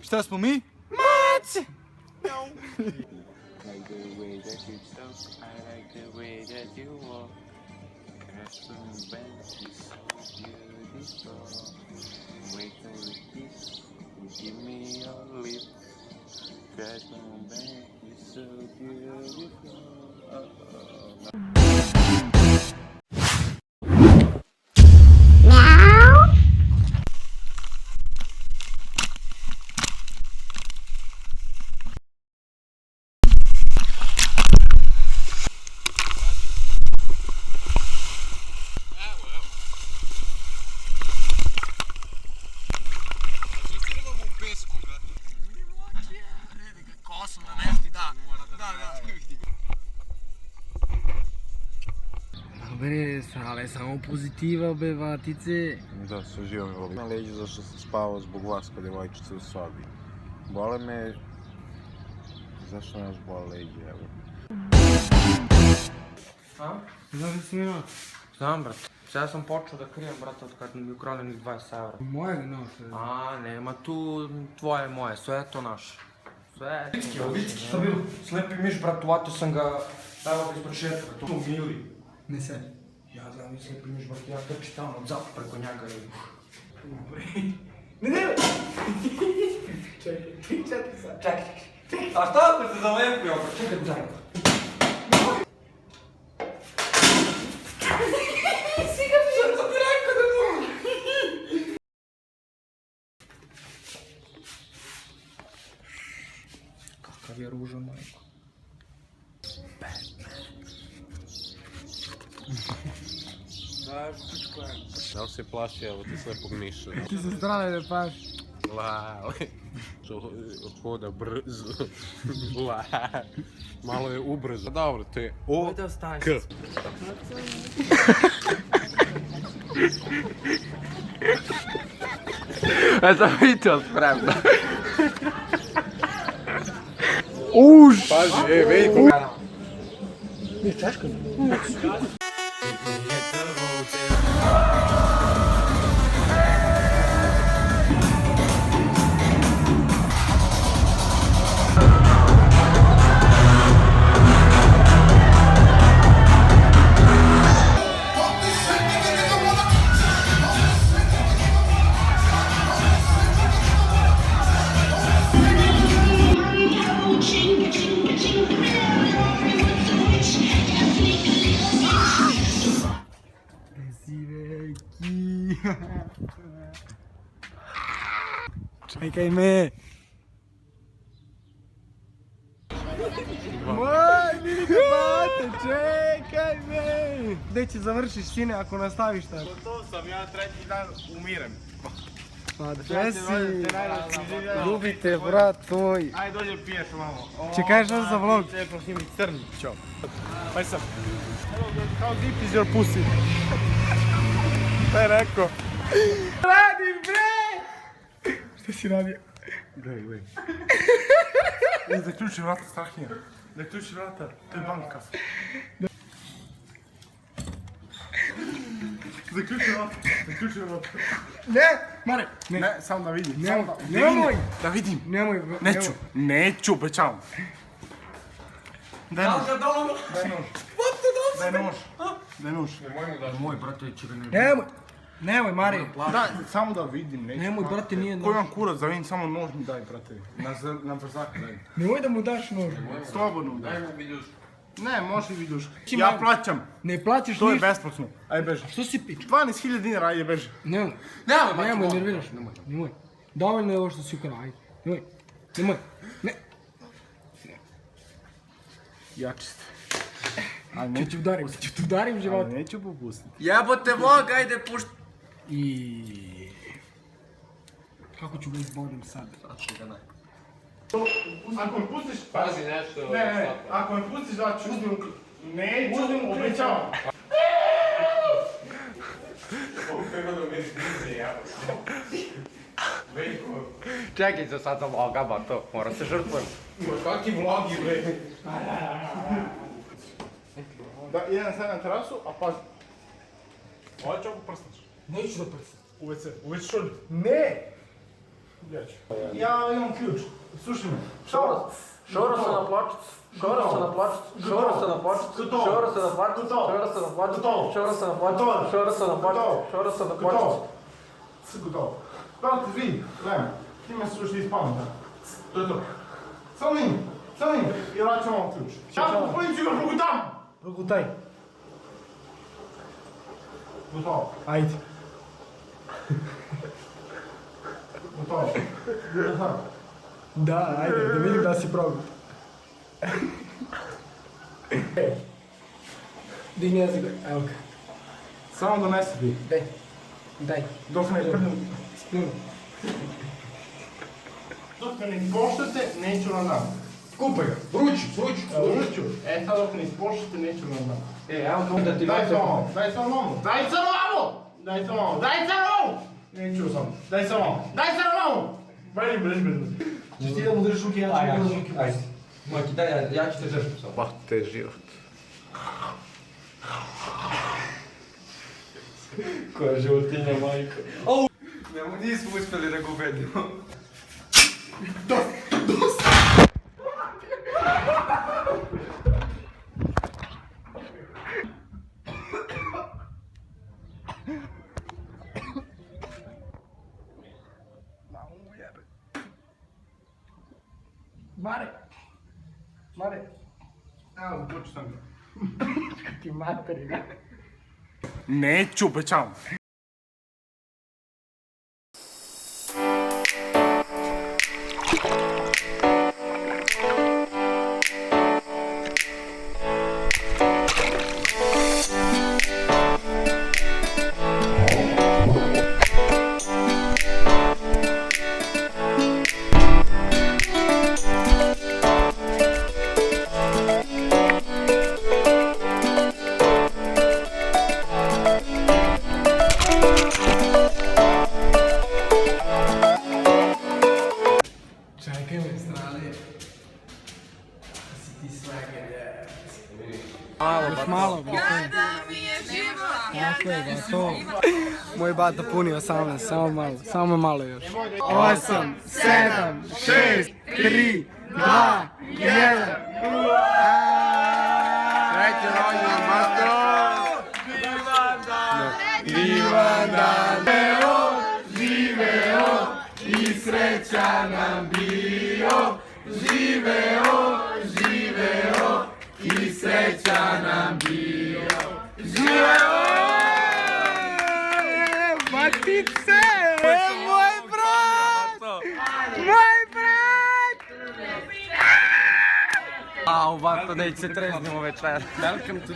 Šta smo mi? Maci! Like the way that you talk, I like the way that you walk. Crashing bands is so beautiful. Wait till we kiss, you give me your lips. Crashing bands is so beautiful. Bre, sale, samo pozitiva, be, vatice. Da, se uživam ovdje. Na leđu zašto sam spavao zbog vas kod devojčice u sobi. Bole me... Zašto me još bole leđe, evo? A? Znaš li si mi noć? Znam, brate. Sada sam počeo da krijem, brate, od kad mi ukrali njih 20 evra. Mojeg noća? A, nema tu tvoje moje, sve je to naše. Sve. Šta bilo? Slepi miš, brate, uvatio sam ga, evo ga ispred šetka, tu u Mili. Ne sedi. Ja znam, mi slepi miš, brate, ja trči tamo od zapa preko njega i... Ne! Čekaj sad. Čekaj. A šta ako se zalepio? Čekaj, čekaj. Kakav je ružan, majko. Da li se plaši, evo ti slepog miša? Ti se strane ne paš. Lale. Što hoda brzo. Lale. Malo je ubrzo. Dobro, to je O, K. Ja sam vidio spremno. Pazi, veliko. Mi češka? Čekaj me! Moj, vidi ga bate, čekaj me! Gdje će završiš, sine, ako nastaviš tako? Gotov sam, ja treći dan umirem. Pa gdje si? Ljubite, brat tvoj. Ajde, dođe piješ malo. Če kažeš za vlog? Čepo snimi crni, čao. Pa sam. How deep is your pussy? Šta je rekao? Radiš, bre! Šta si radio? Gledaj. Zaključi vrata, Strahinja. Zaključi vrata, to je banka. Zaključi vrata. Ne, Mare! Ne, samo da vidim. Nemoj! Da vidim. Nemoj, Neću, obećavam. Daj nož. Daj nož. Nemoj, brate, će ga ne... Nemoj, Mare! Da, samo da vidim, neću. Nemoj, brate, nije nož. Koji vam kurac da vidim, samo nož mi daj, brate. Na brzaka daj. Nemoj da mu daš nož. Slobodno mi daj. Ne, može i viduška. Ja plaćam. Ne plaćaš ništa. To je besplatno. Ajde beži. Što si pič? 12.000 dinara, ajde beži. Nemoj, nerviraš. Nemoj. Dovoljno je ovo što si ukrao, ajde. Nemoj. Ne. Jači ste. Ću ti udarim život. Ali neću popustiti. Jebote vlog, ajde pušti. I... Kako ću ga izborim sad? Ako me pustiš... Pazi nešto... Ne, ako me pustiš da ću uzmem... Neću, obećavam. Čekaj se sad za vloga, ba to, mora se žrtvujem. Kaki vlogi, bre? Da, idem sad na terasu, a pazi. Ovo će ako prstaš. Neću da prstam. U WC, u WC šolju. Ne! Ja imam ključ. Slušaj me. Šoro se na pločicu, šoro se na pločicu, šoro se na pločicu, šoro se na pločicu, šoro se na pločicu, šoro se na pločicu, šoro se na pločicu, šoro se na pločicu. Sve gotovo. Brate, vidi, gledaj, ti me slušaj iz pameta. To je to. Samo njim, i vraćam ovom ključ. Ja po policiju ga progutam! Progutaj. Gotovo. Ajde. Gotovo. Da, ajde, da vidim da si progut. Digni jezik, evo ga. Samo donesi ti. Daj. Dok ne prdnu. Splinu. Dok me ne ispoštate, neću vam dam. Skupaj ga, vruću. Vruću. Sad dok ne ispoštate, neću vam dam. Evo da ti Daj samo malo. Neću sam. Daj samo malo. Beži. Češ ti da mu držiš ruke, ja ću mi držiš ruke. Ajde. Maki, daj, ja ću te držati samo. Pa te život. Koja životinja, majko. Nismo uspjeli da ga ubedimo. Mare. Evo, poču sam. Ti materina. Neću, obećavam. Čekaj me strane. Si ti swagger, Malo, Kada mi je život, Tako je, gotovo. Moj bata puni 18, samo me malo još. 8, 7, 6, 3, 2, 1. Srećan rođendan, mato! Divan dan, živeo i srećan nam bio. Živeo i srećan nam bio. Živeo! Matice! Moj brat! Moj brat! Au, vato, neće se treznemo večer. Welcome to...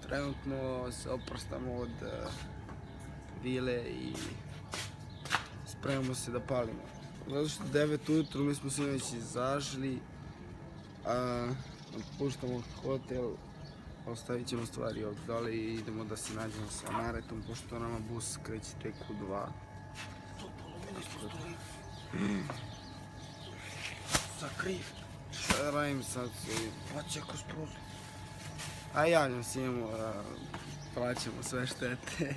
Trenutno se oprostamo od vile i spremamo se da palimo. Zato što 9 ujutru mi smo sinoć izašli, puštamo hotel, ostavit ćemo stvari ovdje dole i idemo da se nađemo sa Naretom, pošto nama bus kreće tek u 2. Zakriv! Šta da radim sad? Počeko spruzi. A javljam se njemu, plaćamo sve štete.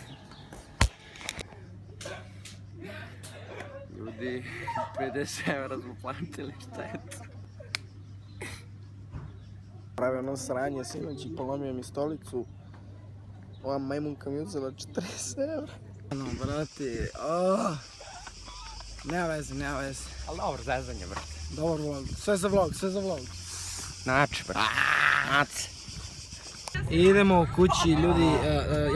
Ljudi, 50 € smo platili štetu. Pravio ono sranje sinoć i polomio mi stolicu. Ova majmunka mi uzela 40 €. No, brate, nema veze. Ali dobro, zezanje, brate. Dobar vlog, sve za vlog. Znači, brate. Znači. Idemo u kući, ljudi,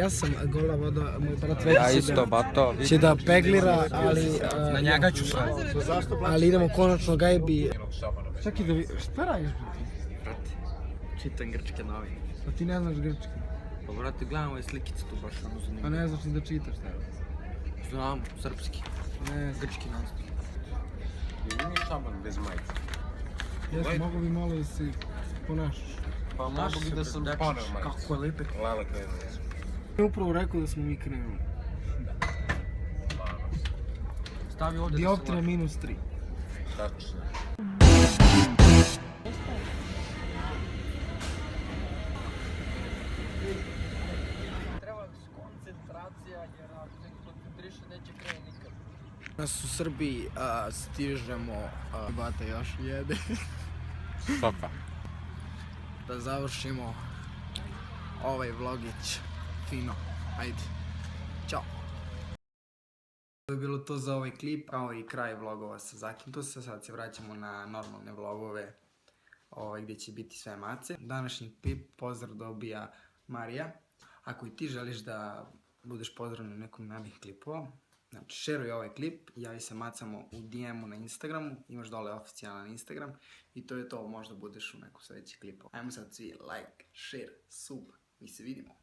ja sam gola voda, moj brat već Ja isto, bato. će da peglira, ali... Na njega ću sve. Ali idemo konačno gajbi. Čekaj da vi... Šta radiš, brate? Brate, čitam grčke novine. Pa ti ne znaš grčki. Pa brate, gledam ove slikice tu baš ono Pa zanimljivo. ne znaš ni da čitaš, šta? Znam, srpski. Ne, Grčki nastav. Ili nije šaman bez majice? jes, mogu bi malo da se ponašaš. Pa mogu bi da sam poneo majice. Kako je lepe. Lala krenula. Je upravo rekao da smo mi krenuli. Stavi ovdje da se Dioptrija -3. Tačno. Treba koncentracija jer ako se koncentriše neće krene nikad. Nas u Srbiji stižemo, bata još jede, Stoka. da završimo ovaj vlogić fino. Ajde, ćao. To je bilo to za ovaj klip, kao i kraj vlogova sa Zakintusa. Sad se vraćamo na normalne vlogove gdje će biti sve mace. Današnji klip pozdrav dobija Marija. Ako i ti želiš da budeš pozdravljen u nekom narednih klipova, znači šeruj ovaj klip, javi se macamo u DM-u na Instagramu, imaš dole oficijalan Instagram i to je to, možda budeš u nekom sljedećem klipu. Ajmo sad svi like, share, sub, mi se vidimo.